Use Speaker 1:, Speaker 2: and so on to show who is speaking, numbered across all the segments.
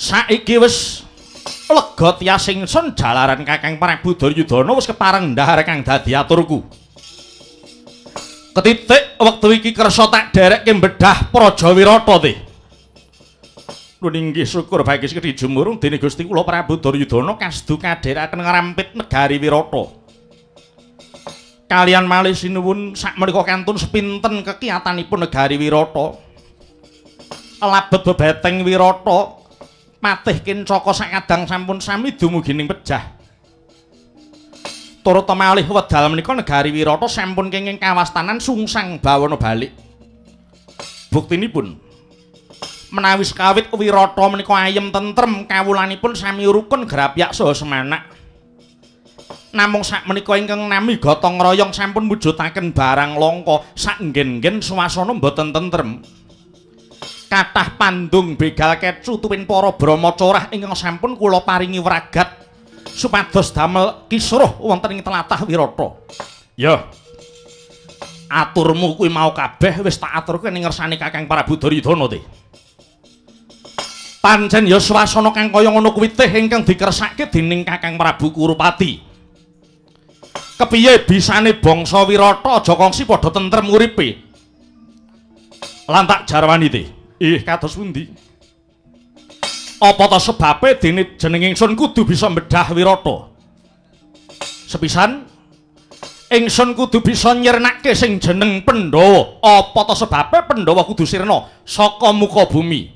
Speaker 1: Saiki wis lega tiyas ingsun jalaran Kakang Prabu Duryudana wis kepareng ndahar kang dadi aturku. Ketitik wektu iki kersa tak derekke bedah Praja Wirata te. Nuninggih syukur bagis kedhi jumurung dene Gusti kula Prabu Duryudana kasdu kadherekaken ngrampit negari Wirata. Kalian malih sinuwun sakmenika kantun sepinten kekiyatanipun negari Wirata. Labet bebeteng Wirata Patih Kincaka sakadang sampun sami dumugining pejah. Turut malih wedal menika negari Wirata sampun kenging kawastanan sungsang bawana balik. Buktinipun menawi sekawit Wirata menika ayem tentrem kawulanipun sami rukun grapyak saha semanak. Namung sakmenika ingkang nami gotong royong sampun mujudaken barang langka saknggen-nggen swasana boten tentrem. Kathah pandung begal kecu tuwin para brahmacarah ingkang sampun kula paringi wragat supados damel kisruh wonten ing tlatah Wirata. Ya. Aturmu kuwi mau kabeh wis tak aturke ning ngersane Kakang Prabu Duryudana te. Pancen ya swasana kang kaya ngono kuwi teh ingkang dikersake dening Kakang Prabu Kurupati. Kepiye bisane bangsa Wirata aja kongsi padha tentrem uripe? Lan tak jarwani te. Kados pundi? Apa ta sebabe dene jeneng ingsun kudu bisa mbedah Wirata? Sepisan ingsun kudu bisa nyirnake sing jeneng Pandhawa. Apa ta sebabe Pandhawa kudu sirna saka muka bumi?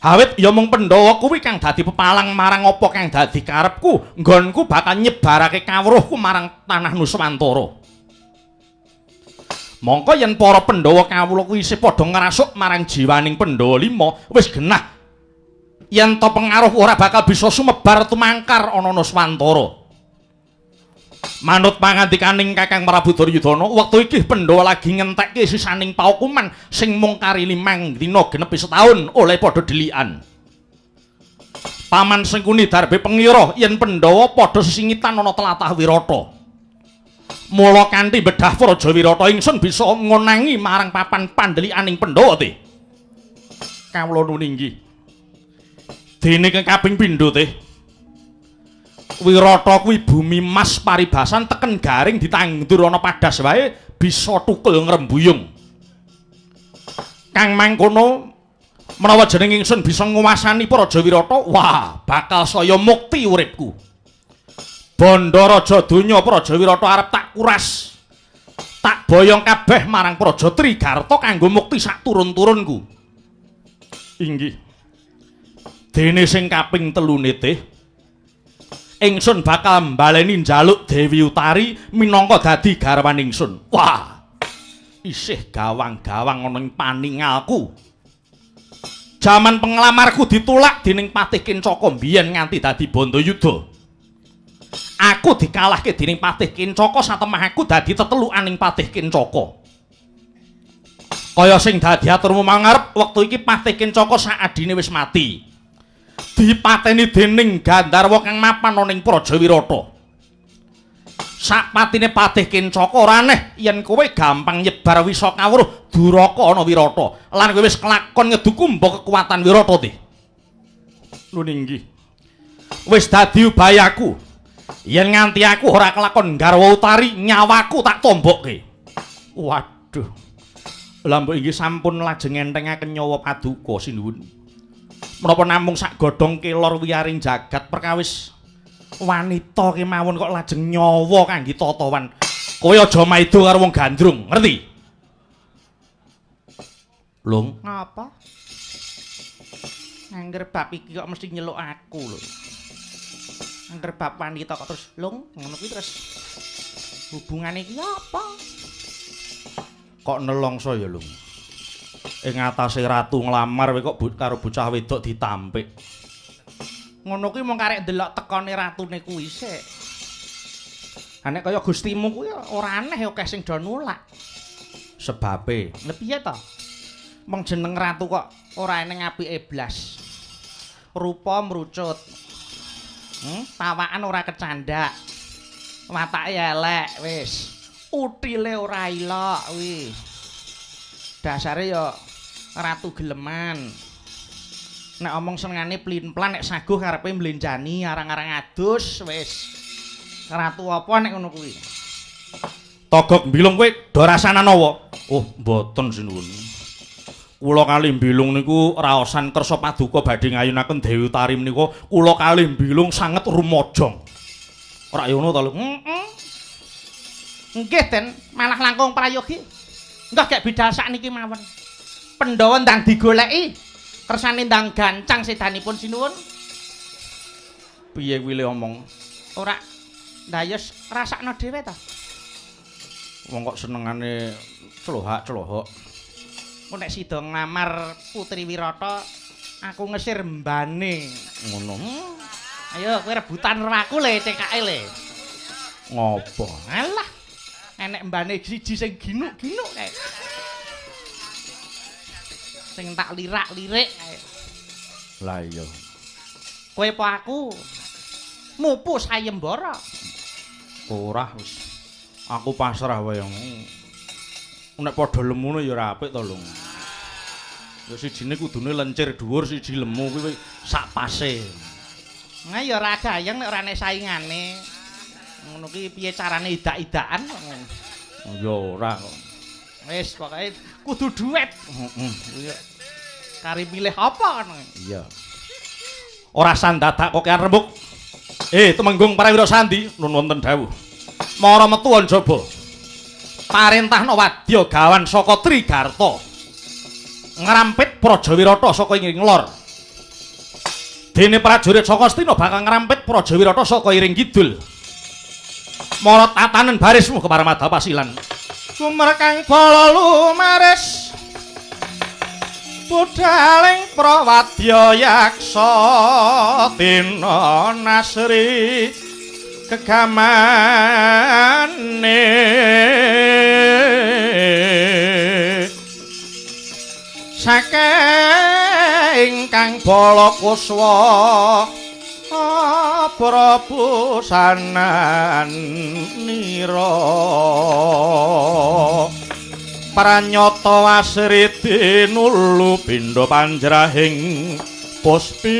Speaker 1: Awit ya mung Pandhawa kuwi kang dadi pepalang marang apa kang dadi karepku, nggonku bakal nyebarake kawruhku marang tanah Nuswantara. Mongko yen para Pandhawa kawula kuwi isih padha ngrasuk marang jiwaning Pandhawa 5 wis genah yen to pengaruh ora bakal bisa sumebar tumangkar ana Nuswantara. Manut pangandikaning Kakang Prabu Duryudana, wektu iki Pandhawa lagi ngentekke sisaning paukuman sing mung kari 5 dina genepi setahun oleh padha delikan. Paman Sengkuni darbe pengira yen Pandhawa padha sesingitan ana tlatah Wirata. Mula kanthi bedah Praja Wirata ingsun bisa ngonangi marang papan pandhelikaning Pandhawa te. Kawula nuninggih. Dene kaping pindho te. Wirata kuwi bumi mas paribasan teken garing ditangdur ana padas wae bisa tukul ngrembuyung. Kang mangkono menawa jeneng ingsun bisa nguwasani Praja Wirata, wah bakal saya mukti uripku. Bandha raja donya Praja Wirata arep tak kuras. Tak boyong kabeh marang Praja Trigarta kanggo mukti sak turun-turunku. Inggih. Dene sing kaping telune teh ingsun bakal mbaleni njaluk Dewi Utari minangka dadi garwaning ingsun. Wah. Isih gawang-gawang ana ing paningalku. Jaman penglamarku ditulak dening Patih Kincaka mbiyen nganti dadi Bandayuda. Aku dikalahke dening Patih Kincaka satemah aku dadi tetelukaning Patih Kincaka. Kaya sing dadi aturmu mangarep wektu iki Patih Kincaka saadine wis mati. Dipateni dening Gandharwa kang mapan ana ing Praja Wirata. Sakpatine Patih Kincaka ora aneh yen kowe gampang nyebar wisa kawruh duraka ana Wirata lan kowe wis kelakon ngedukumba kekuatan Wirata te. Nuninggih. Wis dadi ubayaku. Yen nganti aku ora kelakon garwa utari nyawaku tak tombokke. Waduh. Lah mbok inggih sampun lajeng entengaken nyawa paduka sinuwun. Menapa namung sak godhong kelor wiyaring jagat perkawis wanita kemawon kok lajeng nyawa kangge tatawan. Kowe aja maido karo wong gandrung, ngerti? Lung, ngapa? Angger bab iki kok mesti nyeluk aku lho. Angger bab wanita kok terus lung ngono kuwi terus hubungane iki apa? Kok nelongso ya lung. Ing atase ratu nglamar kowe kok karo bocah wedok ditampik. Ngono kuwi mung karek ndelok tekone ratune kuwi sik. Nek kaya gustimu kuwi ora aneh akeh sing do nulak. Sebabe, lha piye to? Mung jeneng ratu kok ora eneng apike blas. Rupa mrucut. Tawakan ora kecandak. Watake elek wis. Utile ora ilok kuwi. Dasare ya ratu geleman.
Speaker 2: Nek omong senengane plin-plan nek saguh karepe mblenjani arang-arang adus wis. Ratu apa nek ngono kuwi?
Speaker 1: Togok mbilung kowe do rasanan apa? Oh, mboten sinuwun. Kula kalih mbilung niku raosan kersa paduka badhe ngayunaken Dewi Utari menika kula kalih mbilung sanget rumojong. Ora ngono to lho.
Speaker 2: Nggih, Den, malah langkung prayogi. Enggak gek bidal sakniki mawon. Pandhawa ndang digoleki. Kersane ndang gancang sedanipun sinuwun.
Speaker 1: Piye kuwi le omong?
Speaker 2: Ora ndayos rasakno dhewe to.
Speaker 1: Wong kok senengane celohak-celohok.
Speaker 2: Kok nek sida nglamar Putri Wirata, aku ngesir mbane.
Speaker 1: Ngono.
Speaker 2: Ayo kowe rebutan karo aku le cekake le.
Speaker 1: Ngopo?
Speaker 2: Alah. Enek mbane siji sing ginuk-ginuk kae. Sing tak lirak-lirik kae.
Speaker 1: Lah iya.
Speaker 2: Kowe apa aku? Mupu sayembara.
Speaker 1: Ora wis. Aku pasrah wae. Nek padha lemune ya ora apik to, Lung. Ya sijine kudune lencir dhuwur, siji lemu kuwi sak pase.
Speaker 2: Nah ya ora gayeng nek ora nek saingane. Ngono ki piye carane idak-idakan kok ngono.
Speaker 1: Ya ora kok.
Speaker 2: Wis pokoke kudu duet.
Speaker 1: Heeh.
Speaker 2: Kari milih apa ngono.
Speaker 1: Iya. Ora sandadak kok kean rembug. Temenggung Prawira Sandi nun wonten dawuh. Mara metu njaba. Parentahna wadya gawan saka Trigarta. Ngrampit Prajawirata saka ing lor. Dene prajurit saka Astina bakal ngrampit Prajawirata saka iring kidul. Mara tatanen barismu keparamada pasilan. Sumerkang bala lumaris. Budaling prawadya yaksa dina nasri kegamane saking kang bala kuswa Prabu sananira pranyata asriti nulu pindha panjrahing puspita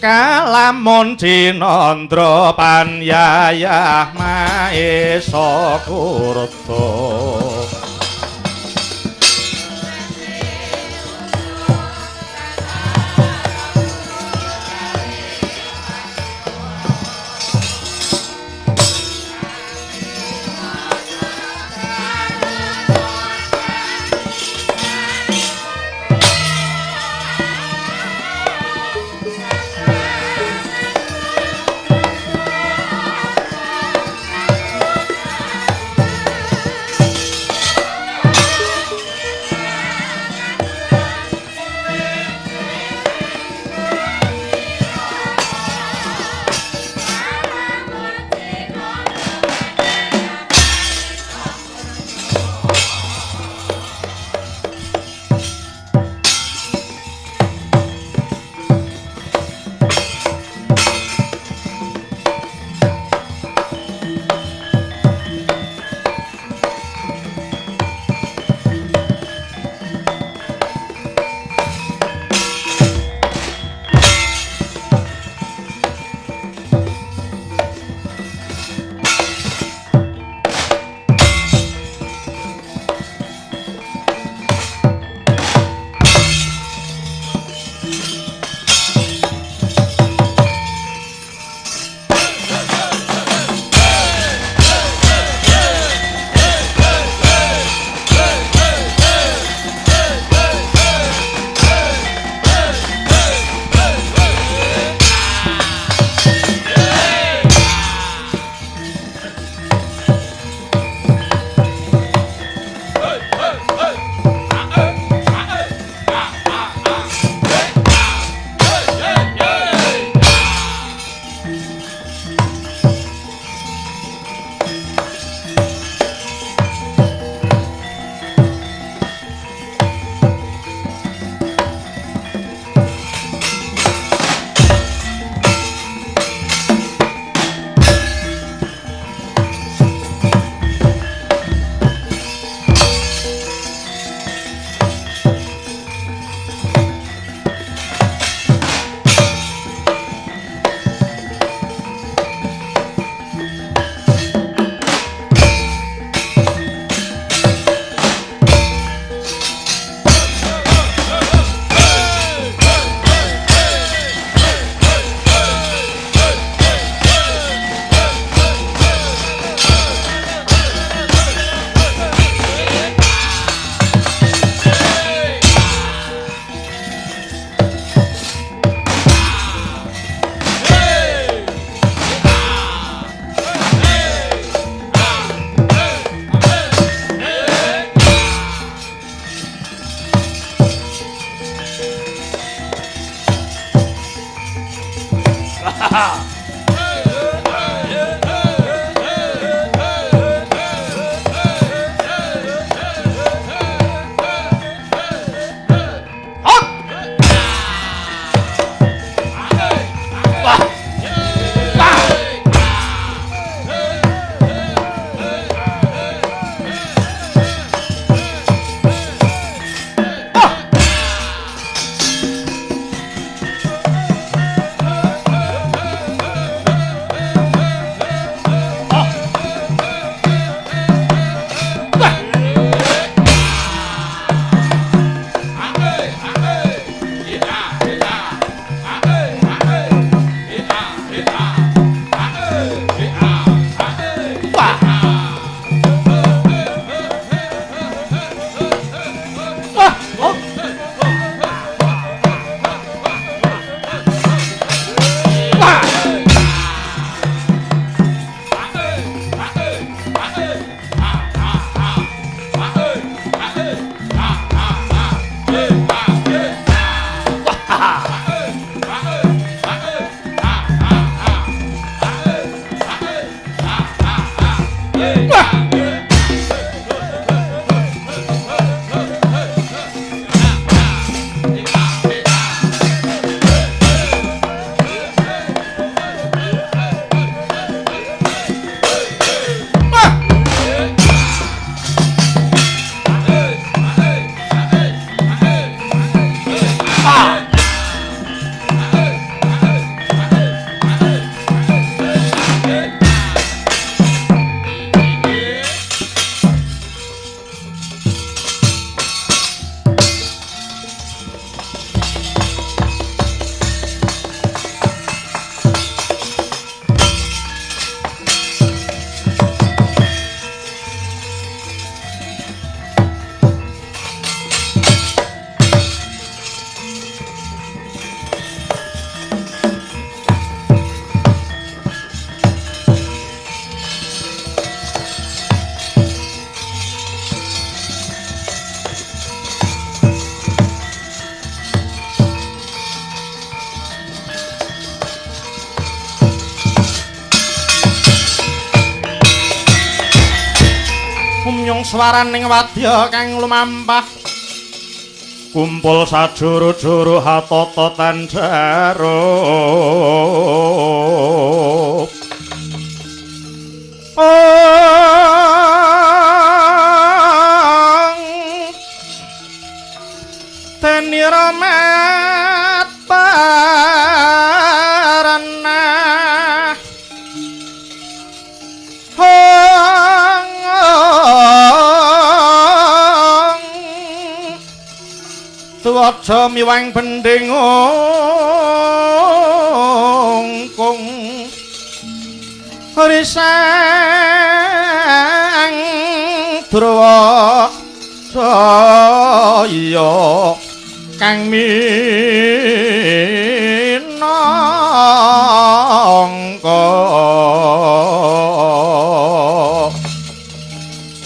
Speaker 1: kalamun cinandra panyayah maesa kurta Swaraning wadya kang lumampah kumpul sajuru-juru hatata tanjarup teniramat parana tuwaja miwang bending ongkung risang Drawa saya kang minangka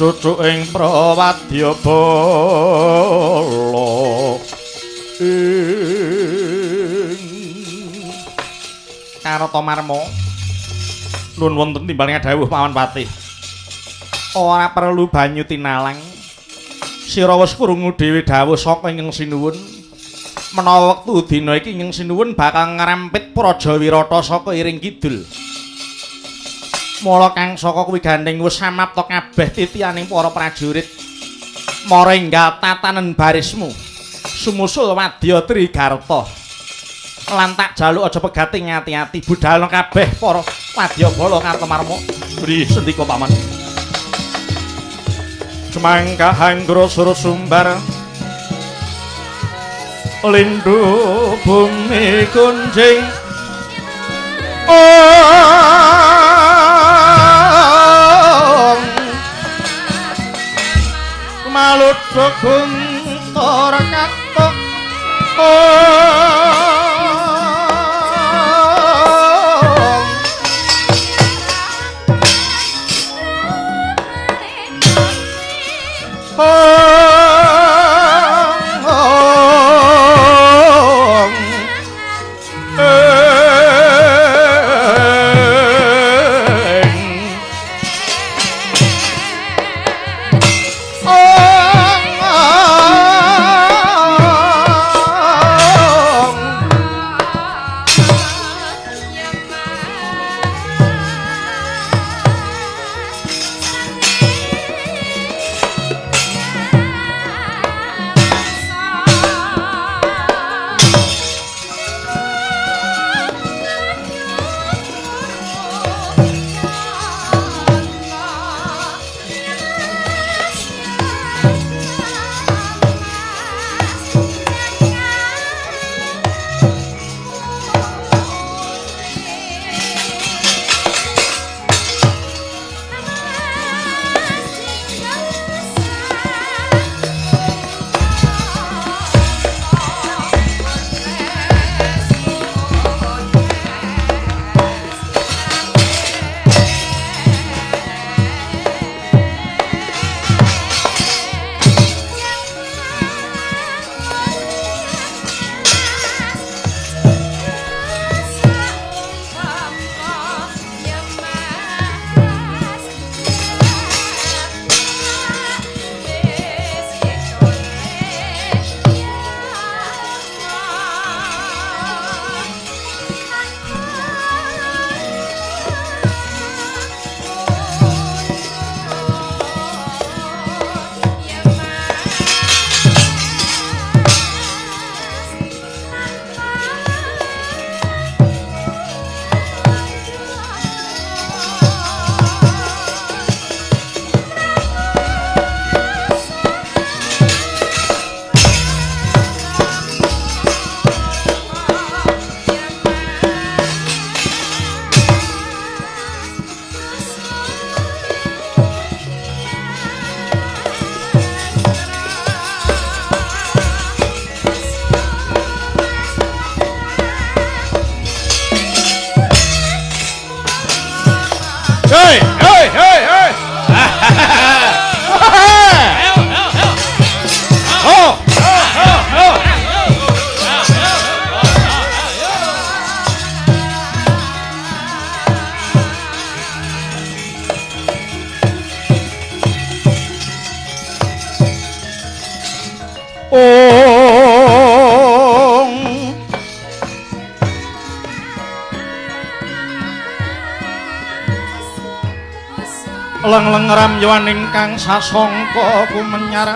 Speaker 1: cucuking prawadya bala Karata Marma nuwun wonten timbaling dawuh pawan patih ora perlu banyu tinalang sira wis krungu dhewe dawuh saka Ingkang Sinuwun menawa wektu dina iki Ingkang Sinuwun bakal ngrampit Praja Wirata saka iring kidul mula kang saka kuwi gandeng wis samapta kabeh titianing para prajurit mara enggal tatanen barismu sumusul wadya Trigarta lan tak jaluk aja pegati ngati-ati budhal kabeh para wadya bala Karta Marma beri sendika paman semangka hanggra suruh sumbar lindu bumi kunjing malut guntur katok Leng-leng ramyawan ingkang sasangka kumenyar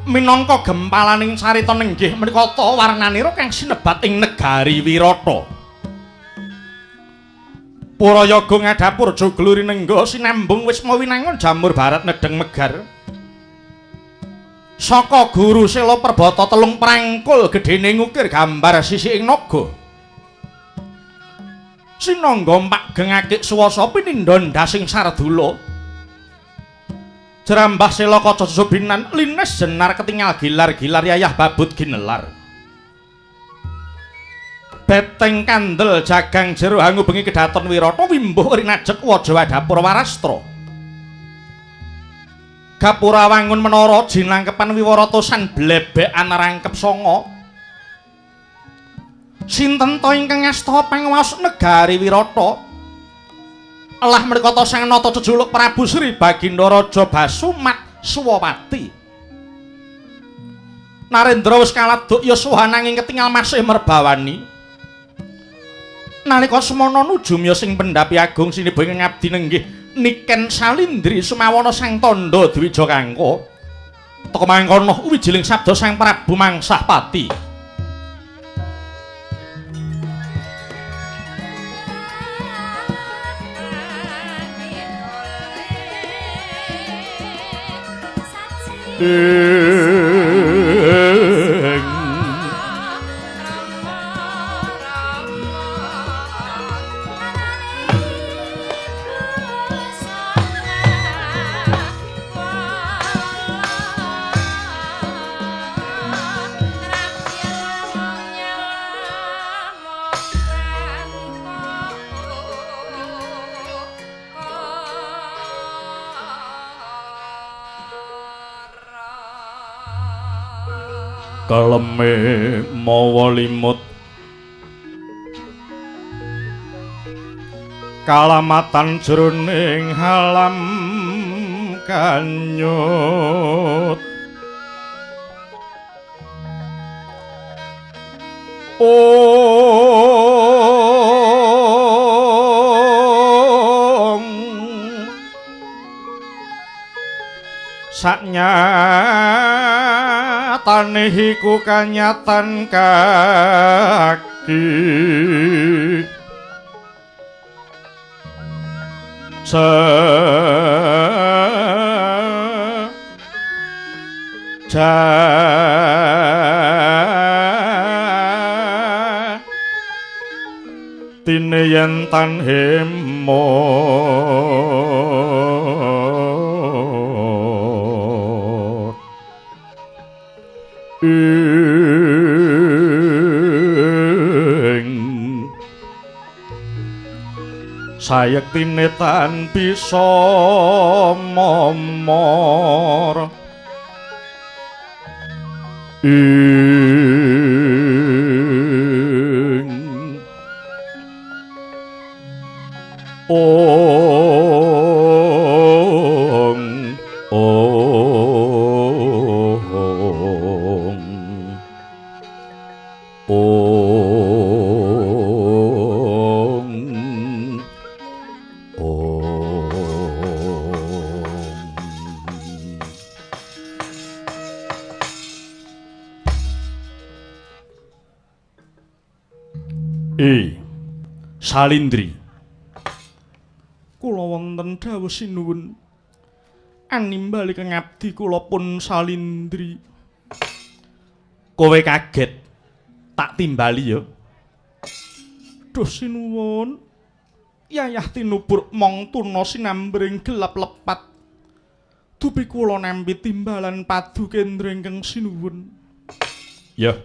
Speaker 1: minangka gempalaning carita nenggih menika warnanira kang sinebat ing negari Wirata. Purayaga ngadhapur jogluri nengga sinambung wisma winangun jamur barat nedeng megar. Saka guru Sela Perbata telung prangkul gedhene ngukir gambar sisi ing naga. Sinangga mpagengake swasa pinindha ndasing Sardula. Jerambah Sela Kaca Subinan lines jenar ketinggal gilar-gilar yayah babut ginelar. Beteng kandel jagang jero hangu bengi kedaton Wirata wimbuh rinajek waja wadhapur warastra. Gapura wangun menara jinangkepan wiwaratosan blebekan rangkep sanga. Sinten ta ingkang ngasta panguwas negari Wirata? Alah menika ta sang nata jejuluk Prabu Sri Baginda Raja Basumat Suwapati. Narendra wis kaladuk yuswa nanging ketingal masih merbawani. Nalika semana nuju mya sing pendhapi agung sinebut ngabdi nenggih Niken Salindri sumawana sang tandha Dwija Kangka. Teka mangkono wijiling sabda sang Prabu Mangsah Pati. Kaleme mawa limut kalamatan jroning halam kanyut saknyatane iku kanyatan kaki tine yen tan hemo sayektine tan bisa momor Salindri kula wonten dawuh sinuwun animbali kang abdi kula pun salindri. Kowe kaget tak timbali ya. Duh sinuwun. Yayah tinubur mong tuna sinambring gelap lepat. Dupi kula nampi timbalan padu kendra ingkang sinuwun. Ya.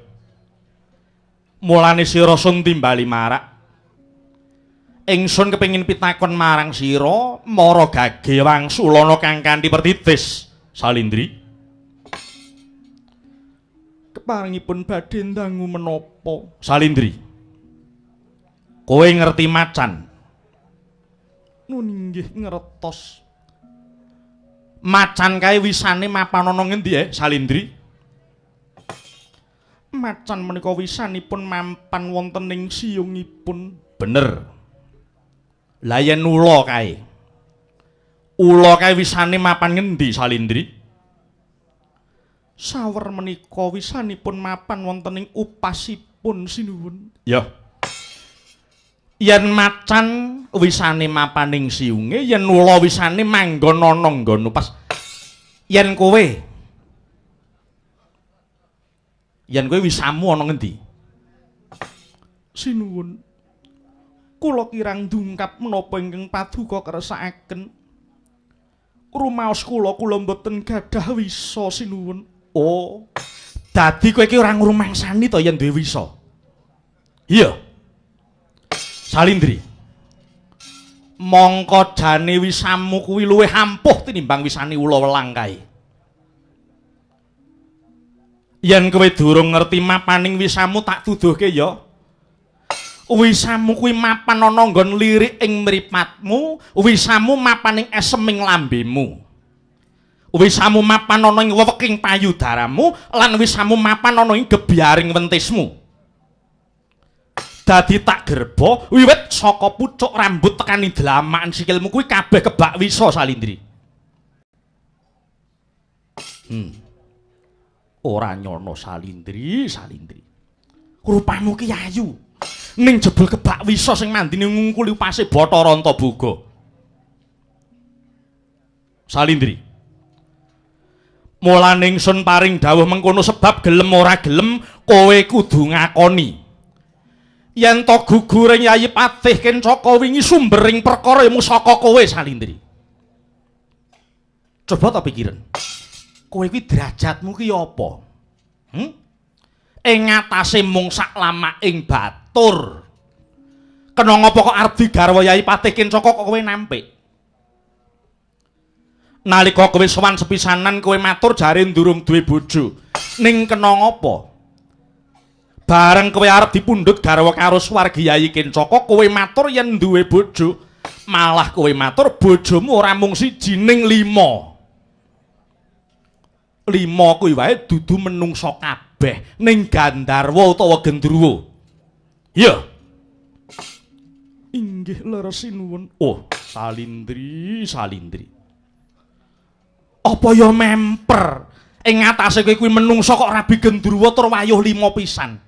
Speaker 1: Mulane sira sun timbali marak. Ingsun kepengin pitakon marang sira mara gage wangsulana kang kanthi pertitis salindri. Keparengipun badhe ndangu menapa salindri? Kowe ngerti macan? Nun inggih ngertos. Macan kae wisane mapan ana ngendi salindri? Macan menika wisanipun mampan wonten ing siyungipun. Bener. Lah yen ula kae. Ula kae wisane mapan ngendi salindri? Sawer menika wisanipun mapan wonten ing upasipun sinuwun. Ya. Yen macan wisane mapan ing siyunge, yen ula wisane manggon ana nggon upas. Yen kowe wisamu ana ngendi? Sinuwun. Kula kirang dungkap menapa ingkang paduka kersakaken. Rumaos kula mboten gadah wisa sinuwun. Oh. Dadi kowe iki ora ngrumangsani to yen duwe wisa. Iya. Salindri. Mongko jane wisamu kuwi luwih ampuh tinimbang wisane ula welang kae. Yen kowe durung ngerti mapaning wisamu tak tuduhke ya. Wisamu kuwi mapan ana nggon lirik ing mripatmu, wisamu mapaning eseming lambemu. Wisamu mapan ana ing weweking payudaramu lan wisamu mapan ana ing gebyaring wentismu. Dadi tak gerba wiwit saka pucuk rambut tekani dlamakan sikilmu kuwi kabeh kebak wisa salindri. Ora nyono salindri. Rupamu ki ayu. Ning jebul kebak wisa sing mandine ngungkuli upase Bathara Antaboga. Salindri. Mulane ingsun paring dawuh mengkono sebab gelem ora gelem kowe kudu ngakoni. Yen to guguring Yayi Patih Kencaka wingi sumbering perkara mung saka kowe salindri. Coba ta pikiren. Kowe kuwi derajatmu ki apa? Ing ngatasé mung sak lamaking batur. Kena ngapa kok arep digarwa Yayi Patih Kencaka kok kowe nampik? Nalika kowe sowan sepisanan kowe matur jare durung duwe bojo. Ning kena ngapa? Bareng kowe arep dipundhut garwa karo swargi Yayi Kencaka, kowe matur yen duwe bojo. Malah kowe matur bojomu ora mung siji ning 5. 5 kuwi wae dudu menungsa kabeh, ning Gandharwa utawa Gendruwo. Iya. Inggih leres sinuwun. Oh, salindri. Apa ya memper ing ngatasé kowe kuwi menungsa kok Rabi Gendruwo tur wayuh 5 pisan.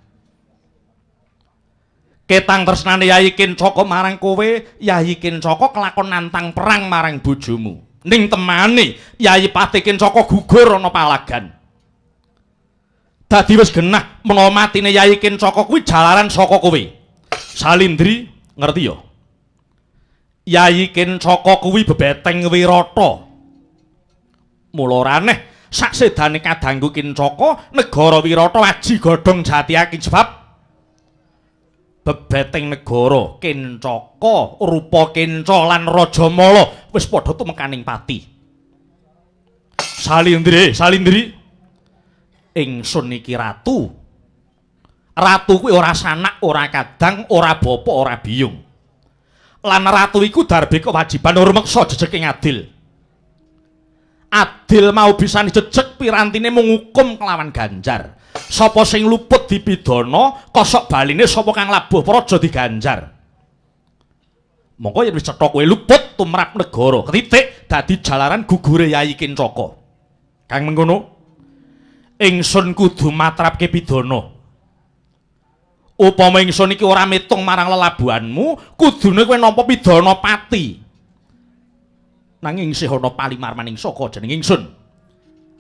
Speaker 1: Ketang tresnane Yayi Kencaka marang kowe, Yayi Kencaka kelakon nantang perang marang bojomu. Ning temane Yayi Patih Kencaka gugur ana palagan. Dadi wis genah menawa matine Yayi Kencaka kuwi jalaran saka kowe. Salindri, ngerti ya? Yayi Kencaka kuwi bebeteng Wirata. Mula ora aneh sak sedane kadangku Kencaka negara Wirata aji godhong jatiake sebab bebeteng negara Kencaka, rupa Kenca lan Rajamala wis padha tumekaning pati. Salindri. Ingsun iki ratu. Ratu kuwi ora sanak, ora kadang, ora bapa, ora biyung. Lan ratu iku darbe kewajiban rumeksa jejeg ing adil. Adil mau bisa dijejeg pirantine mung hukum kelawan ganjar. Sapa sing luput dipidana, kosok baline sapa kang labuh praja diganjar. Mongko yen wis cetha kowe luput tumrap negara, ketitik dadi jalaran gugure Yayi Kencaka. Kang mengkono, ingsun kudu matrapke pidana. Upama ingsun iki ora metung marang lelabuhanmu, kudune kowe nampa pidana pati. Nanging isih ana palimarmaning saka jeneng ingsun.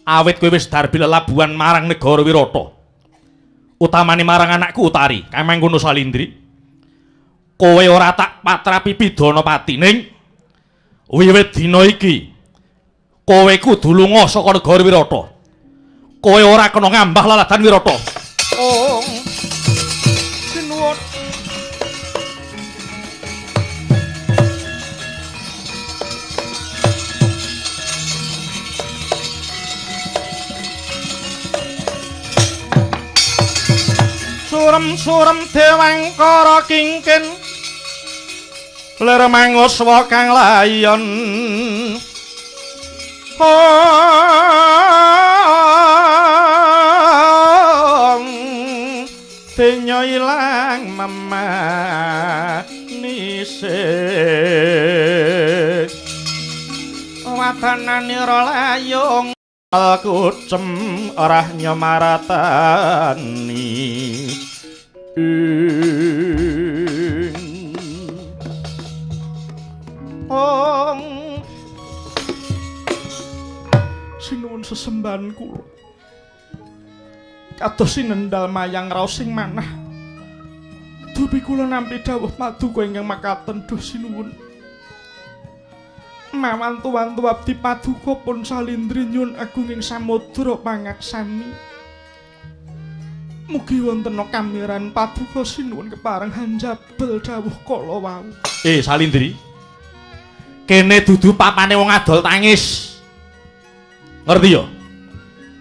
Speaker 1: Awit kowe wis darbi lelabuhan marang negara Wirata. Utamane marang anakku Utari, Kang Mangkono Salindri. Kowe ora tak patrapi pidana pati ning wiwit dina iki kowe kudu lunga saka negara Wirata. Kowe ora kena ngambah laladan Wirata.
Speaker 2: Oh. Sinuwun. Surem-surem dewangkara kingkin lir manguswa kang layon denya ilang memanisik wadananira layung kucem ora nyamaratani sinuwun sesembahan kula kados sinendal mayang raos sing manah dupi kula nampi dawuh paduka ingkang makaten duh sinuwun mawantu-wantu abdi paduka pun Salindri nyuwun agunging samudra pangaksami mugi wonten kamiran paduka sinuwun kepareng hanjabel dawuh kala wau.
Speaker 1: Salindri, kene dudu papane wong adol tangis. Ngerti ya?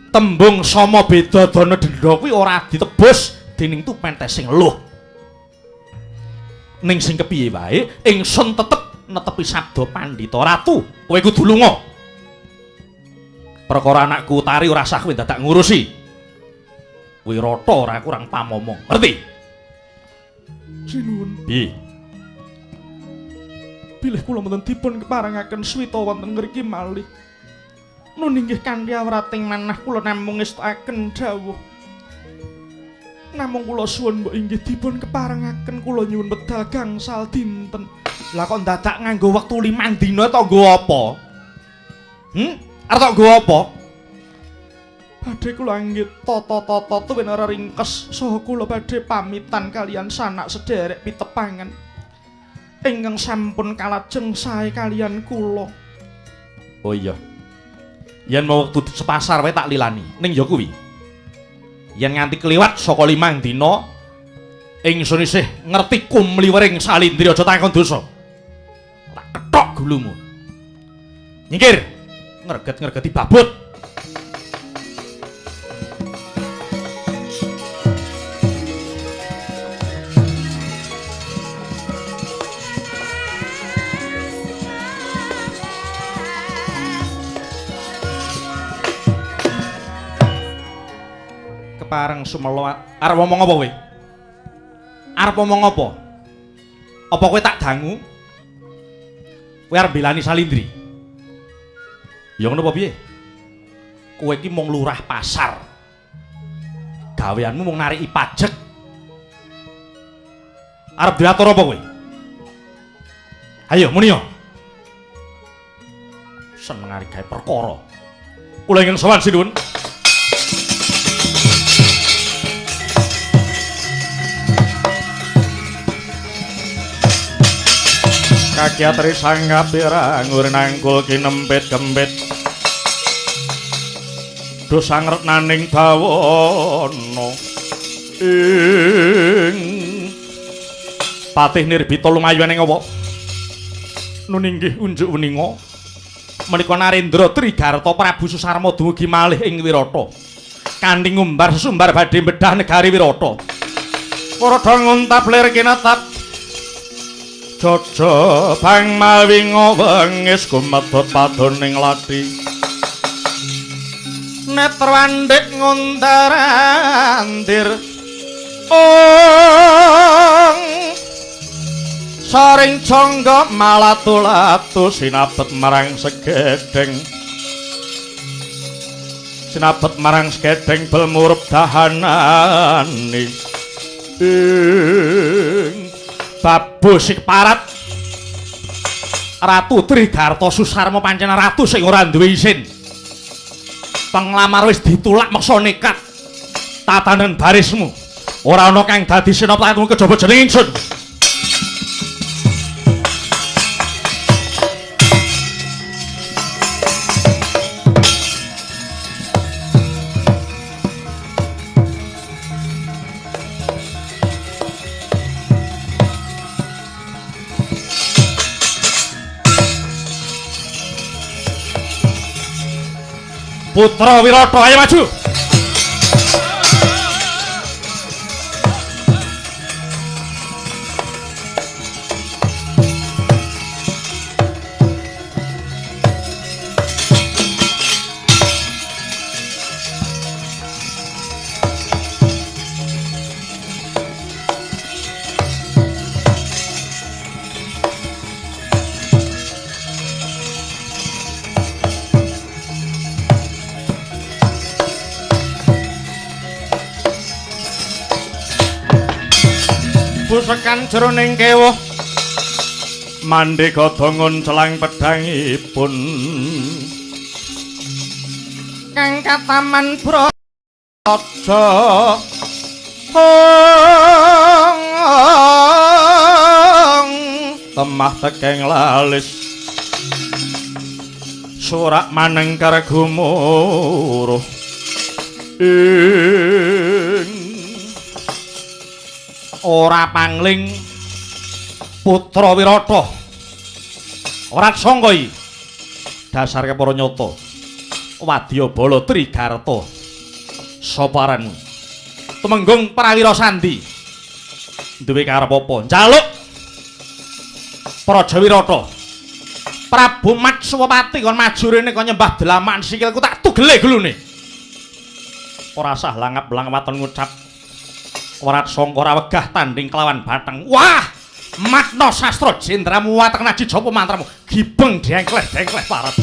Speaker 1: Tembung sama beda dana denda kuwi ora ditebus dening tupentes sing luh. Ning sing kepiye wae, ingsun tetep netepi sabda Pandhita Ratu, kowe kudu lunga. Perkara anakku Utari ora sah kowe dadak ngurusi. Wirata ora kurang pamomong, ngerti?
Speaker 2: Sinuwun.
Speaker 1: Piye?
Speaker 2: Bilih kula mboten dipun keparengaken swita wonten ngriki malih. Nun inggih kanthi awrating manah kula namung ngestakaken dawuh. Namung kula suwun mbok inggih dipun keparengaken kula nyuwun wedal gangsal dinten. Lah kok dadak nganggo wektu 5 dina to nggo apa? Arep nggo apa? Badhe kula anggit tata-tata tuwin ora ringkes saha kula badhe pamitan kalian sanak sederek pitepangan ingkang sampun kalajeng sae kalian kula.
Speaker 1: Oh iya. Yen mau wektu sepasar wae tak lilani. Ning ya kuwi. Yen nganti kliwat saka 5 dina ingsun isih ngerti kumliwering Salindri aja takon dosa. Tak kethok gulumu. Nyingkir. Ngreget-ngregeti babut.
Speaker 2: Pareng sumelo arep ngomong apa kowe? Arep ngomong apa? Apa kowe tak dangu? Kowe arep belani Salindri.
Speaker 1: Ya ngono apa piye?
Speaker 2: Kowe iki mung lurah pasar. Gaweanmu mung nariki pajak. Arep diatur apa kowe? Ayo muni yo. Seneng arep gawe perkara. Kula ingin sowan sinuwun. Kakiat risanggap birangur nangkul kinempit-kempit dosang retnaning bawana ing patih nirbita lumayuning apa nun inggih unjuk weninga menika Narendra Trigarta Prabu Susarma dumugi malih ing Wirata kanthi ngumbar sesumbar badhe bedah negari Wirata para nguntab lir kinatap Jojo bang mawinga wengis gumetot padoning lati Netrwandik ngundarandir saring jangga malatu-latu sinabet marang segedeng bel murup dahanani babu sik parat
Speaker 1: Ratu Trigarta Susarma pancen ratu sing ora duwe isin. Penglamar wis ditulak meksa nekat. Tatanen barismu ora ana kang dadi senopatimu kejaba jeneng ingsun. Putra Wirata ayo maju. Pusekan jroning kewuh mandhega dongon celang pedhangipun kang kataman Braja temah tekeng lalis surak manengkar gumuruh ora pangling Putra Wirata ora sangka iki dasar para nyata Wadyabala Trigarta saparan tumenggung prawira sandi duwe karep apa njaluk Praja Wirata Prabu Matswapati kon maju rene kon nyembah delaman sikilku tak tugele glune ora sah langap-langap waton ngucap ora sangka ora wegah tanding kelawan Batheng. Wah, makna sastra jendramu watek naji japa mantramu gibeng dengkleh-dengkleh parep.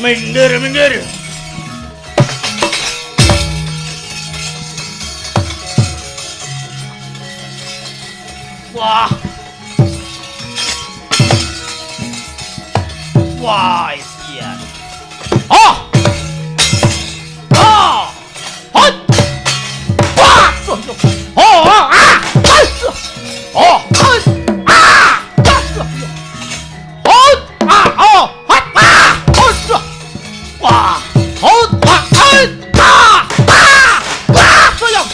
Speaker 1: Minggir, minggir. Wah. Wah, iya. Oh! Oh! Hot! Wah! Oh, oh, ah! Oh! Hot! Ah! Hot! Ah! Oh! Hot! Ah! Hot! Wah! Hot! Wah! Hot! Ah! Ah! Wah! Sayang!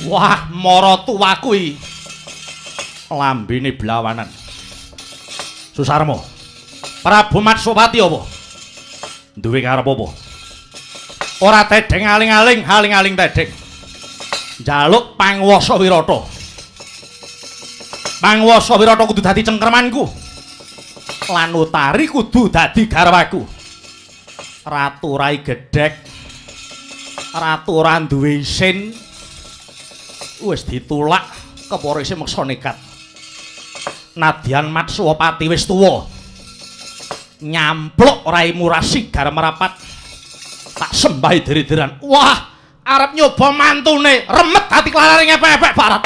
Speaker 1: Wah, mara tuwa kuwi. Lambene blawanan. Susarmo. Prabu Matsupati apa? Duwe karep apa? Ora tedeng aling-aling, aling-aling tedeng. Njaluk Pangwasa Wirata. Pangwasa Wirata kudu dadi cengkremanku. Lan Utari kudu dadi garwaku. Ratu Rai Gedhek. Ratu ora duwe isin. Wis ditulak kepara isih meksa nekat. Nadyan Matsupati wis tuwa. Nyampluk raimu Rasigar merapat. Tak sembahi diri-diran. Wah, arep nyoba mantune, remet hati klarane ngepek-epek barat.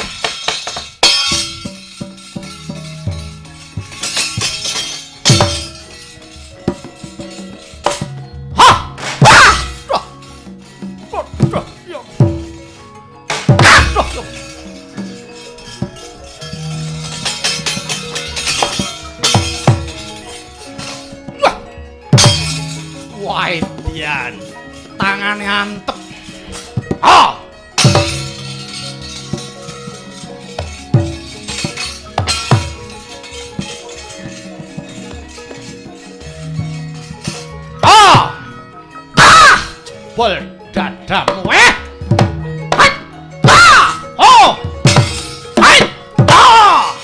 Speaker 1: Waidian, tangane antep. Ah! Ah! Ah! Jebol dadamu Hai! Ah! Oh! Hai! Ah!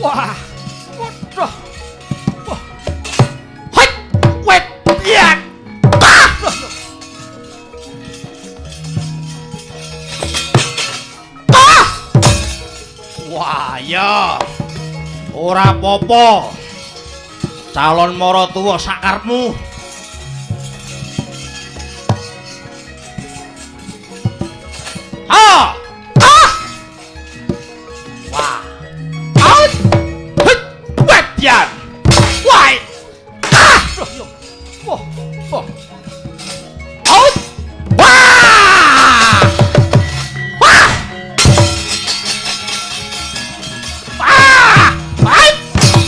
Speaker 1: Wah, waduh, wah, hai, wet, biar, wah, ya, ora apa-apa, calon mara tuwa sakarepmu. Ah! Yan. Why? Ah! Wah. Wah. Out. Wah! Wah! Ah! Hai!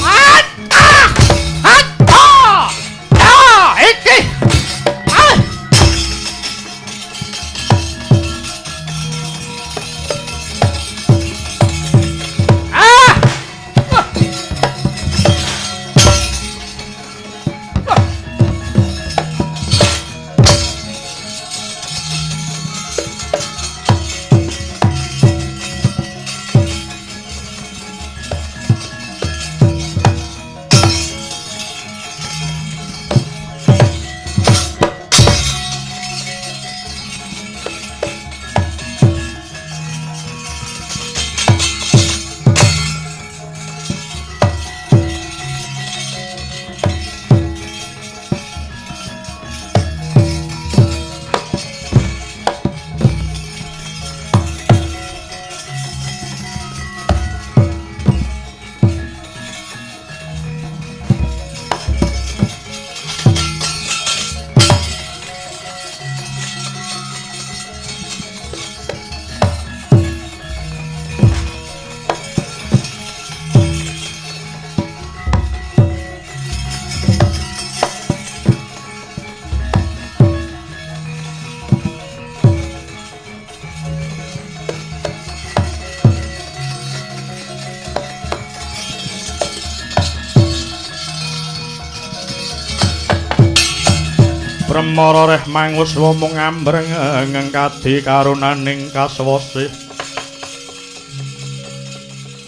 Speaker 1: Ah! Ah! Ah! Ah! Iki. Ah! Bremara reh mangus womong ambreng ngengkadi karunaning kaswasih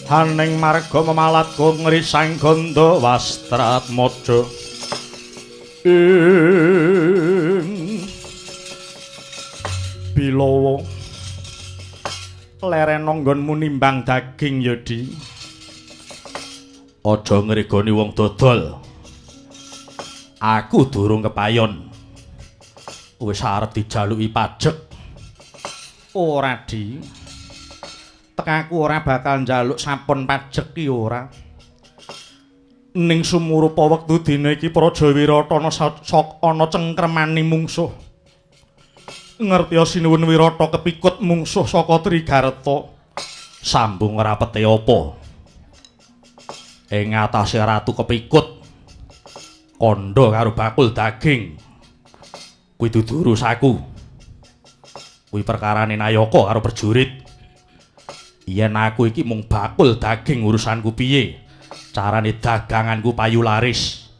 Speaker 1: haning marga memalat kungri sang gondo wastrat mojo Bilowo leren nggonmu nimbang daging yodi aja ngregoni wong dodol aku durung kepayon wis arep dijaluki pajek ora di tekaku ora bakal njaluk sampun pajek ki ora ning sumurupa wektu dina iki Praja Wirata ana cengkremani mungsuh ngerti Sinuwun Wirata kepikut mungsuh saka Trigarta sambung rapete apa ing atase ratu kepikut kandha karo bakul daging kuwi dudu urusaku kuwi perkarane Nayaka karo prajurit yen aku iki mung bakul daging urusanku piye carane daganganku payu laris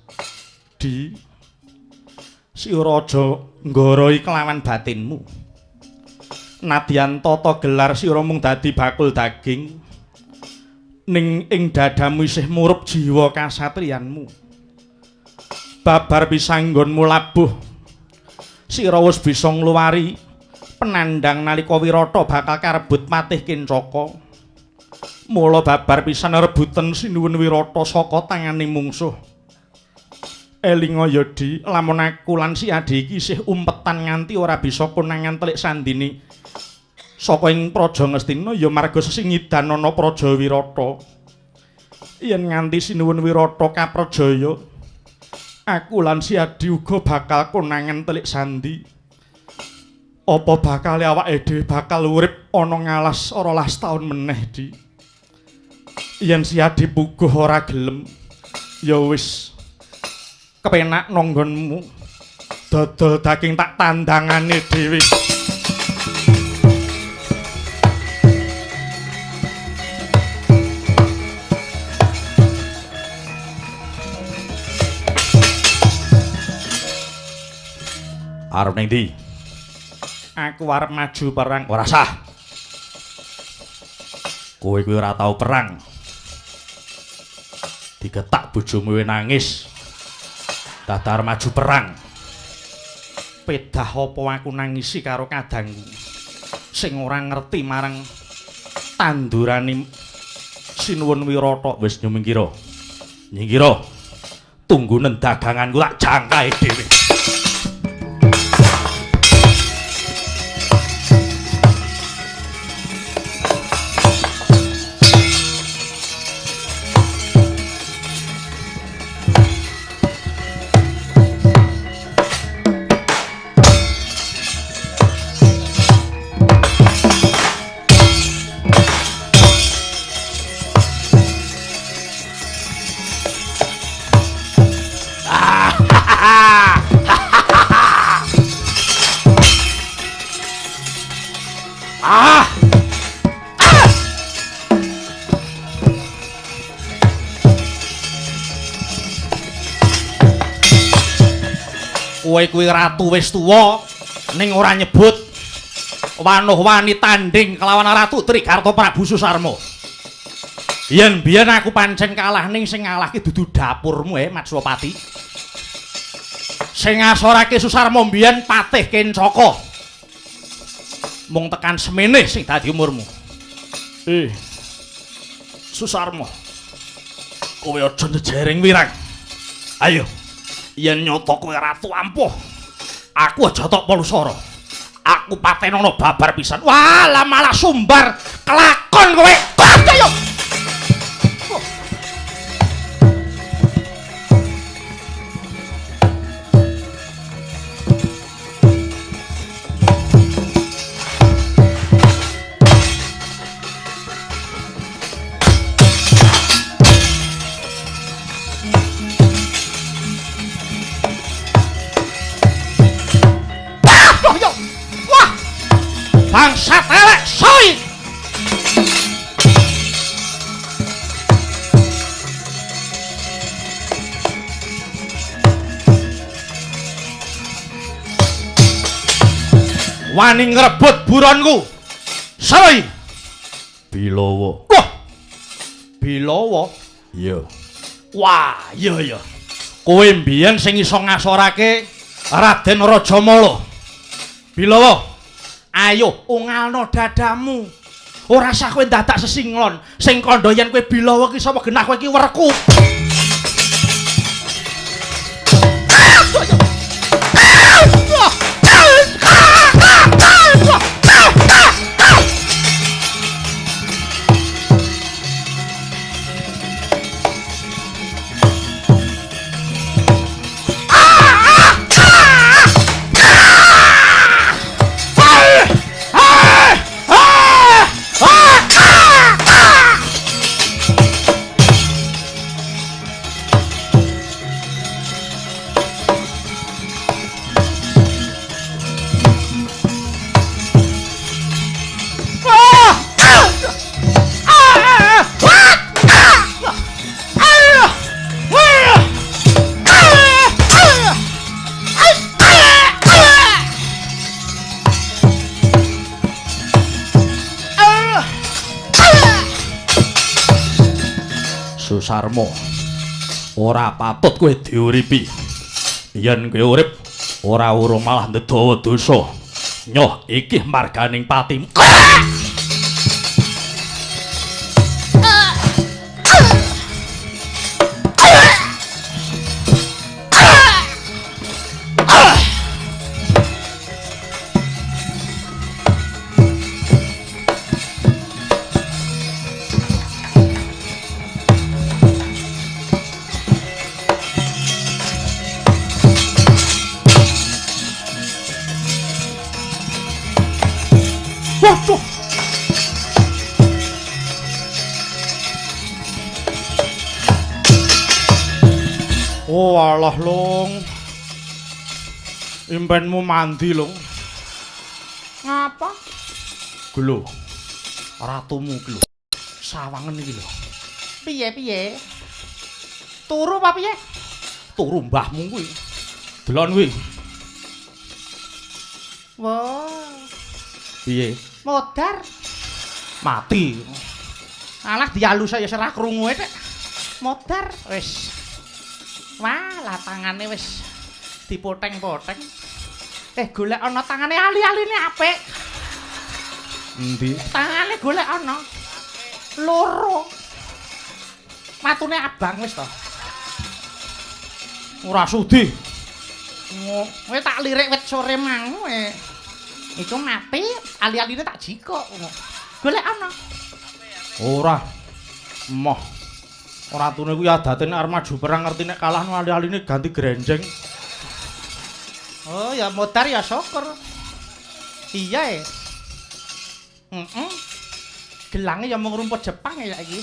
Speaker 1: di si raja nggoroi kelawan batinmu nadyan tata gelar sira mung dadi bakul daging ning ing dadamu isih murup jiwa kasatriyanmu babar bisa nggonmu labuh sira wis bisa ngluwari penandang nalika Wirata bakal karebut patih Kincaka mula babar pisan rebuten Sinuwun Wirata saka tanganing mungsuh elinga yodi lamun aku lan si Adi iki isih umpetan nganti ora bisa konangan telik sandini saka ing Praja Ngastina ya marga sesingidan ana Praja Wirata yen nganti Sinuwun Wirata kaprajaya aku lan si Adi uga bakal konangan telik sandi apa bakal awake dhewe bakal urip ana ngalas ora las taun meneh di yen si Adi puguh ora gelem ya wis kepenak nonggonmu dodol daging tak tandangane dhewe arep ning ndi aku arep maju perang ora sah kowe kuwi ora tau perang digetak bojomu nangis dadar maju perang pedah apa aku nangisi karo kadangku sing ora ngerti marang tandurane Sinuwun Wirata wis nyumingkira nyingkira tunggunen daganganku tak jangkae dhewe kowe kuwi ratu wis tuwa ning ora nyebut wanuh-wani tanding kelawan Ratu Trigarta Prabu Susarma. Yen biyen aku pancen kalah ning sing ngalahke dudu dapurmu Matswapati. Sing ngasorake Susarma biyen patih Kincaka. Mung tekan semene sing dadi umurmu. Susarma. Kowe aja njering wirang. Ayo. Yen nyoto kowe ratu ampuh, aku aja tok palusara. Aku patenono babar pisan. Walah malah sumbar kelakon kowe. Ayo. Bangsat elek soy. wani ngrebut buronku. Sawi. Bilawa. Wah. Bilawa. Iya. Wah, iya. Kowe mbiyen sing iso ngasorake Raden Rajamala. Bilawa. Ayo ungalno dadamu. Ora usah kowe dadak sesinglon. Sing kandha yen kowe Bilawa ki sapa genah kowe ki werku. Susarmo, ora patut kowe diuripi. Yen kowe urip ora urung malah ndedawa dosa. Nyoh iki marganing patimu. Waduh. Oh alah Long. Impenmu mandi Long. Ngapa? Gelo. Ratumu ki lho. Sawangen iki lho. Piye? Turu apa piye? Turu mbahmu kuwi. Delon kuwi. Wah. Piye? Modar. Mati. Alah dialus saya serah krungu tek. Modar wis. Wah, lah tangane wis dipoteng-poteng. Golek ana tangane ali-aline apik. Endi? Tangane golek ana. Loro. Matune abang wis to. Ora sudi. Kowe tak lirik wit sore mang kowe. Iku mati, ali-aline tak jikok. Golek ana. Ora. Emoh. Ora tune kuwi adate nek arep maju perang ngerti nek kalah ali-aline ganti grenjeng. Oh, ya modar ya syukur. Iya. Gelange ya mung rumput Jepang ya iki.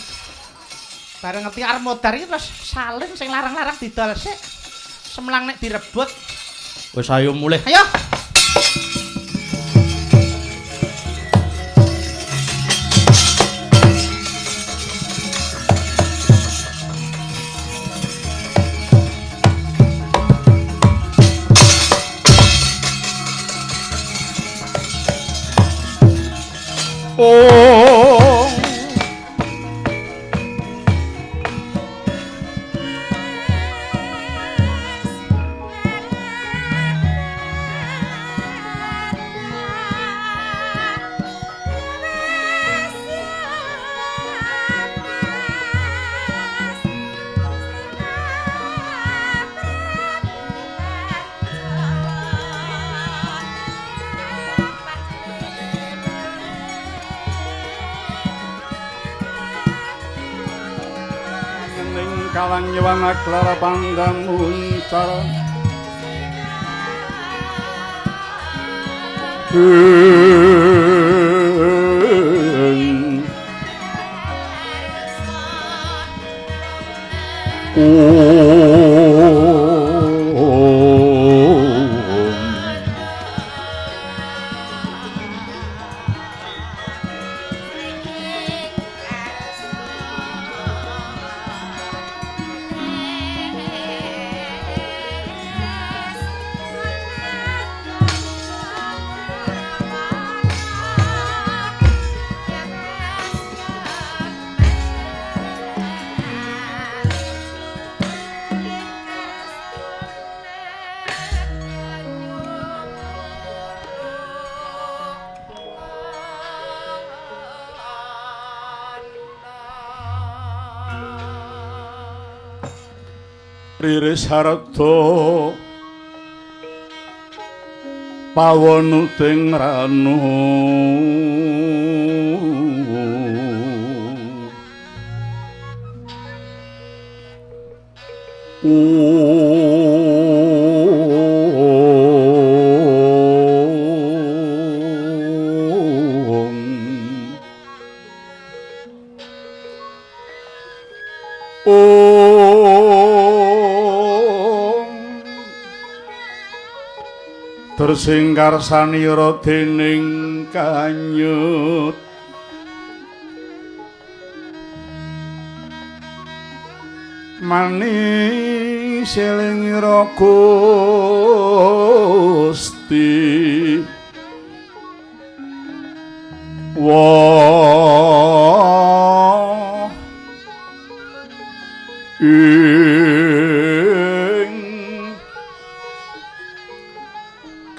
Speaker 1: Bareng ngerti arep modar iki terus salin sing larang-larang didol sik. Semlang nek direbut. Wis ayo mulih. Ayo. Oh kalang nyewang aklara pandang muncar
Speaker 3: riris harta pawonuting ranu tersingkar sanira dening kanyut mani selingira Gusti wa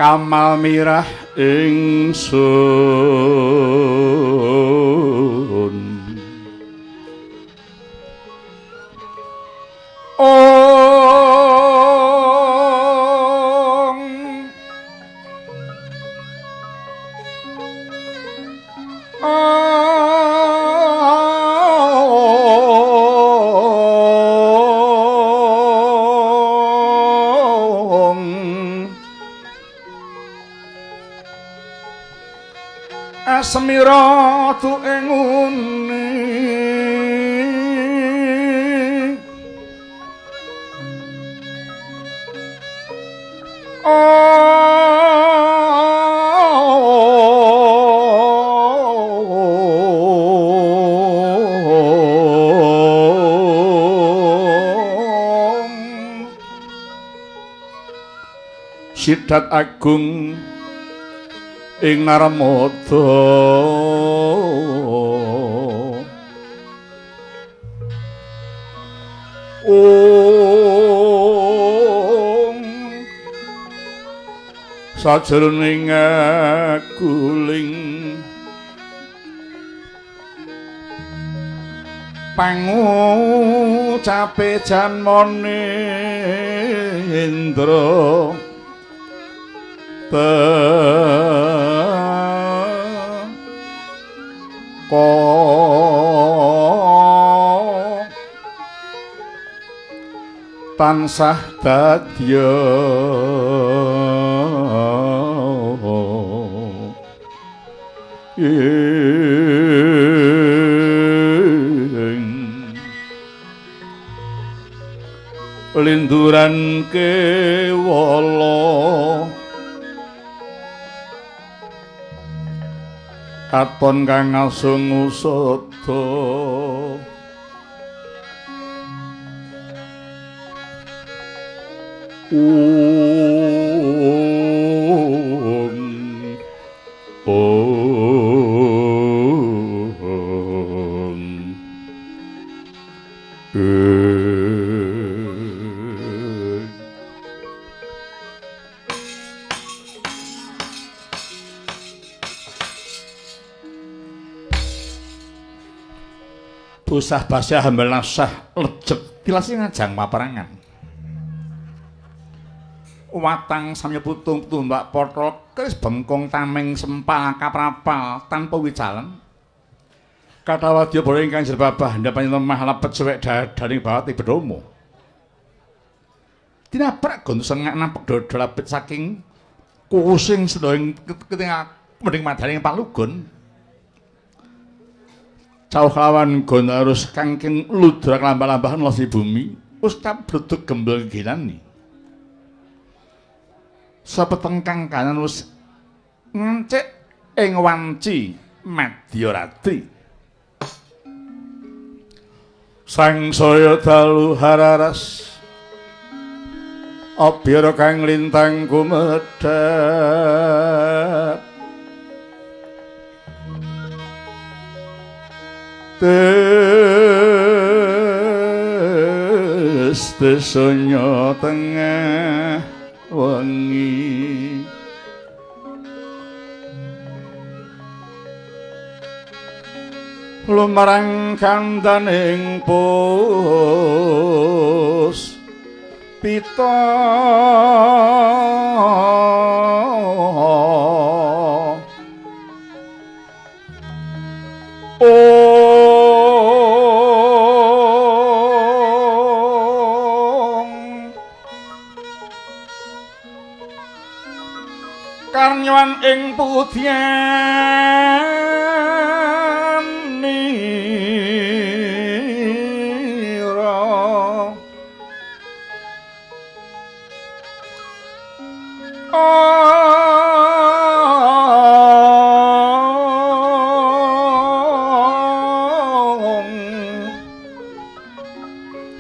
Speaker 3: kamal mirah ingsun semira tu ing uni Sidat agung ing Narmada sajroning guling pangucape janmane Indra tansah dadya linduran kewala katon kang asung usada Usah basya hambal nasah lejek tilasi ngajang paperangan watang samya putung tumbak potol keris bengkong tameng sempal kaprapal tanpa wicalan kata wadya boleh ingkang jerbabah ndapanyi lemah lepet suwek dadaring bawati bedomo tinabrak gontosan ngak nampek dodol labet saking kusing sedoing ketingak mending madaning palugun cauh lawan gon harus kangking ludrak lambah-lambahan losi bumi ustad bledug gembel ginani sapetengkang kanan wis ngancik ing wanci Madyarati sang saya dalu hararas abira kang lintang kumedhap Desanya tengah wengi lumarang kandaning pos pita karnyawan ing putyanira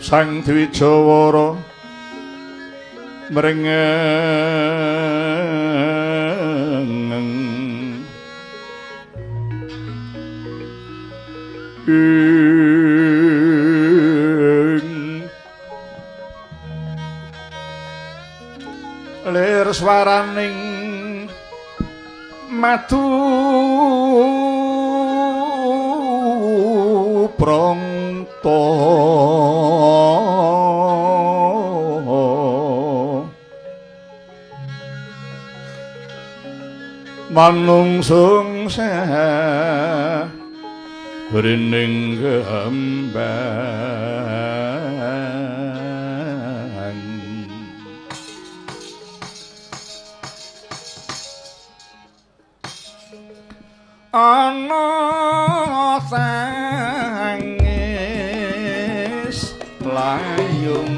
Speaker 3: Sang Dwijawara mrengeng lir swaraning madu prangta manungsung rining gambang ana sangis layung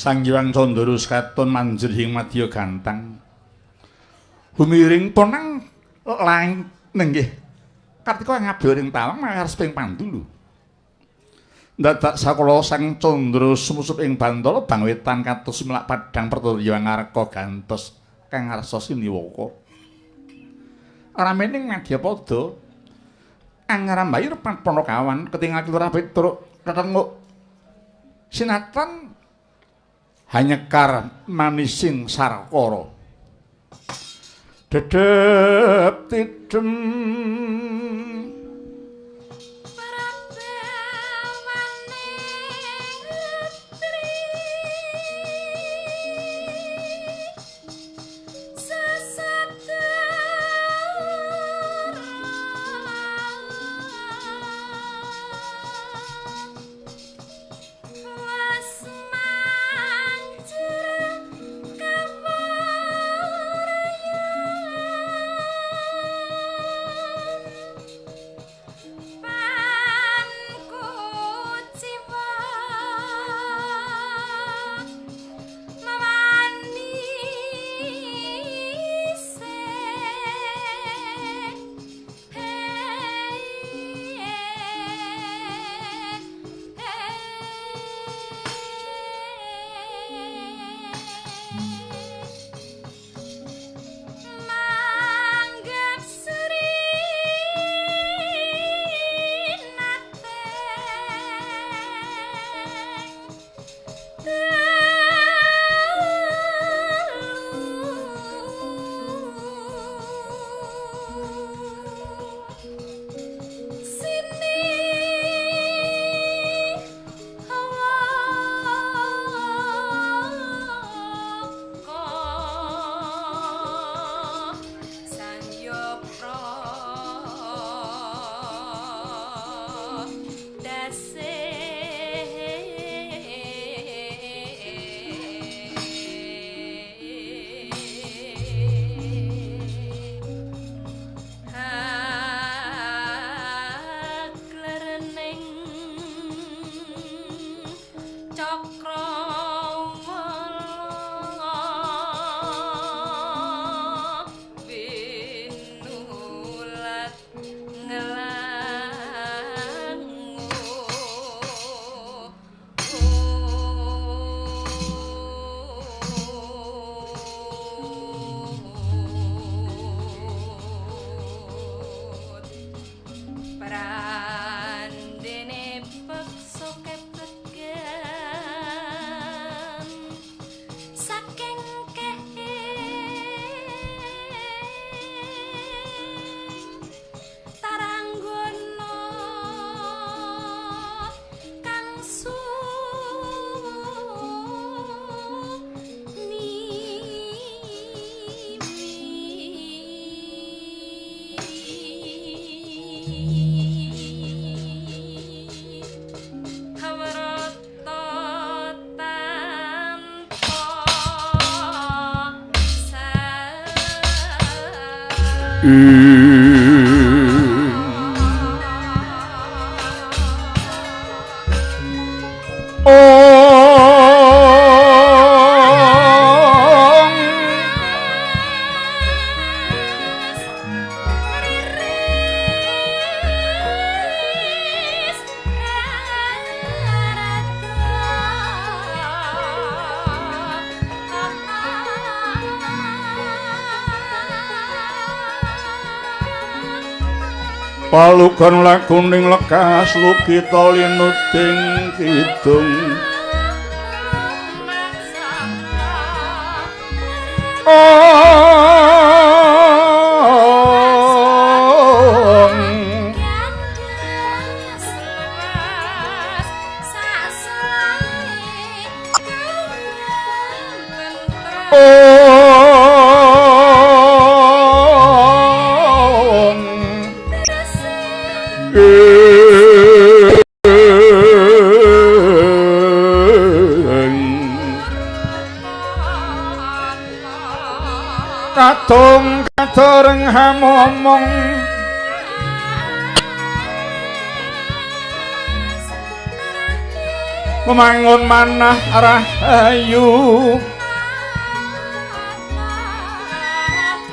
Speaker 3: Sang Hyang Candra katon manjur ing madya gantang. Humiring ponang laing nenggih. Kartika ngabeha ing talang ngares ping pandulu. Dadak sakala Sang Candra sumusup ing Bantala bang wetan kados melak padhang pertaya ngareka gantos kang ngarsa siniwaka. Ramening Madyapada angrambayi repat Panakawan ketingal Lurah Petruk ketenguk sinatan hanyekar manising sarkara dedep tidem Palukan lakuning lekas lukita linuting kidung Katung katoreng hamomong memangun manah rahayu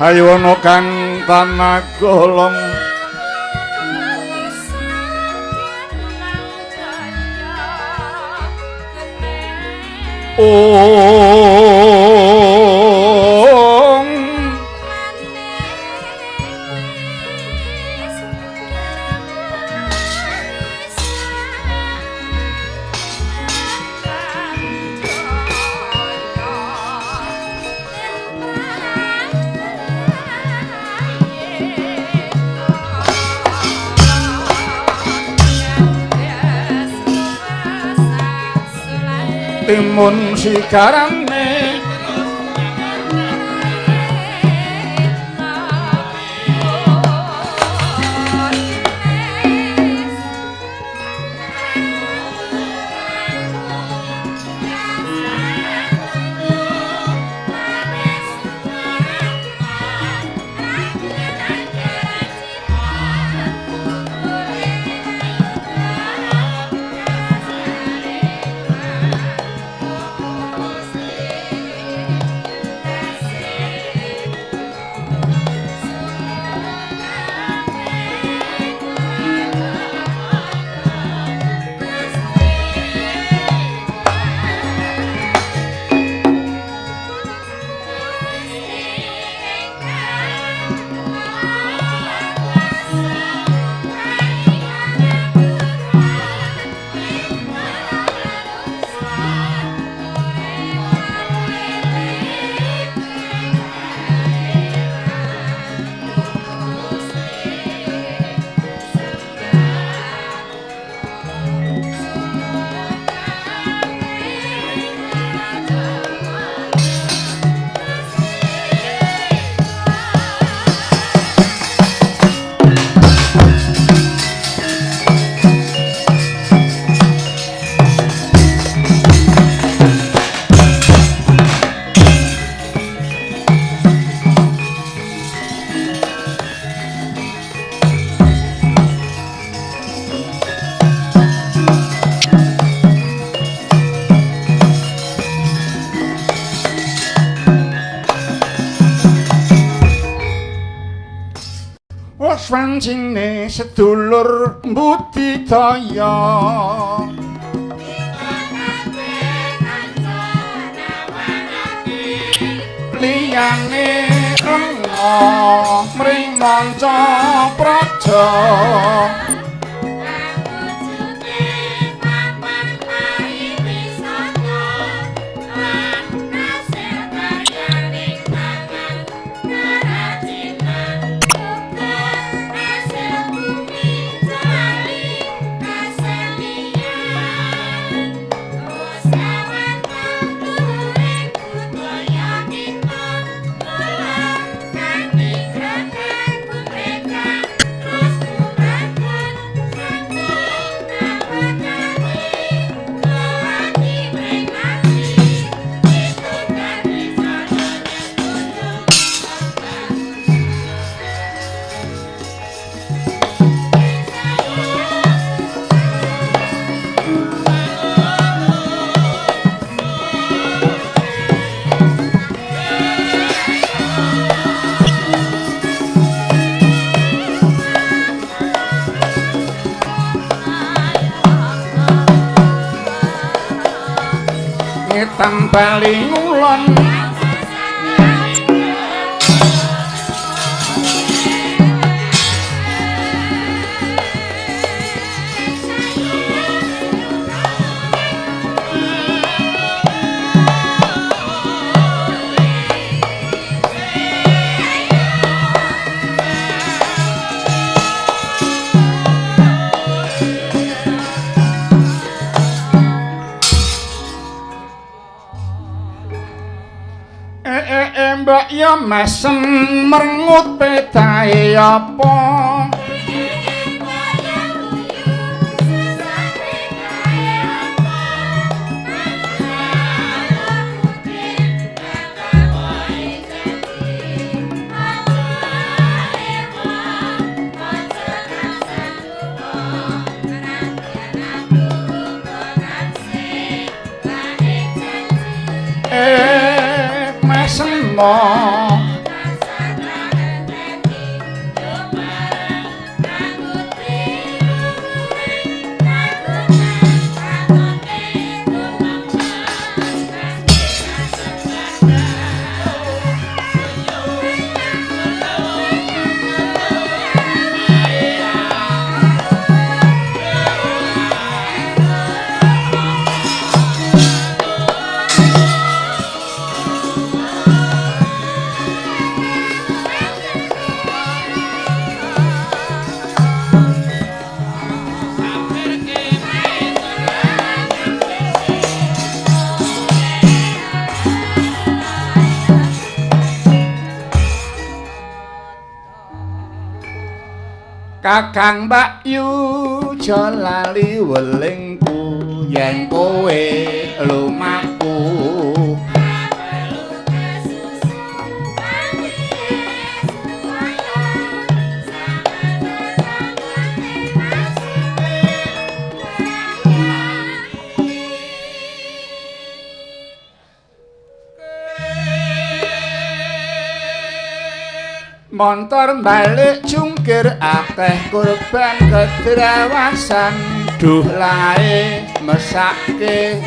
Speaker 3: ayo ana kang tanah golong timun sikarane swancine sedulur budidaya liyane renga mring manca praja tambali ngulon mbak ya mesem merengut pedae apa semua Kakang Mbak Yu aja lali welingku yen kowe lumaku montor balik jungkir akeh korban kedrawasan duh lae mesake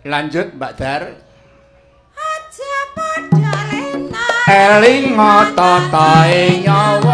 Speaker 3: lanjut Mbak Dar aja padha lena eling ngototoe nyawa